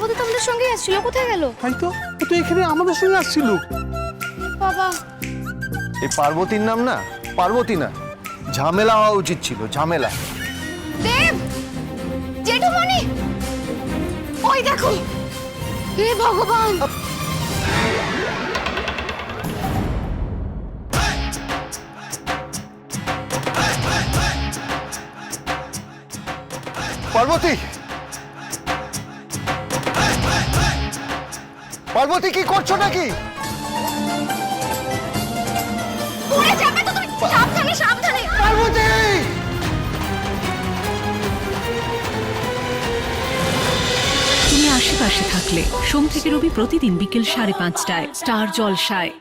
ও তো আমাদের সঙ্গে আসছিল, কোথায় গেল? তাই তো, ও তো এখানে আমাদের সঙ্গে আসছিল। বাবা, এই পার্বতীর নাম না পার্বতী না, ঝামেলা হওয়া উচিত ছিল, ঝামেলা। দেব, জেঠুমণি, ওই দেখো। হে ভগবান! পার্বতী, পার্বতী কি করছো নাকি? পড়ে যাবে তো তুমি, সাবধানে সাবধানে। পার্বতী! তুমি আশেপাশে থাকলে সোম থেকে রবি প্রতিদিন বিকেল 5:30টায় স্টার জলসায়।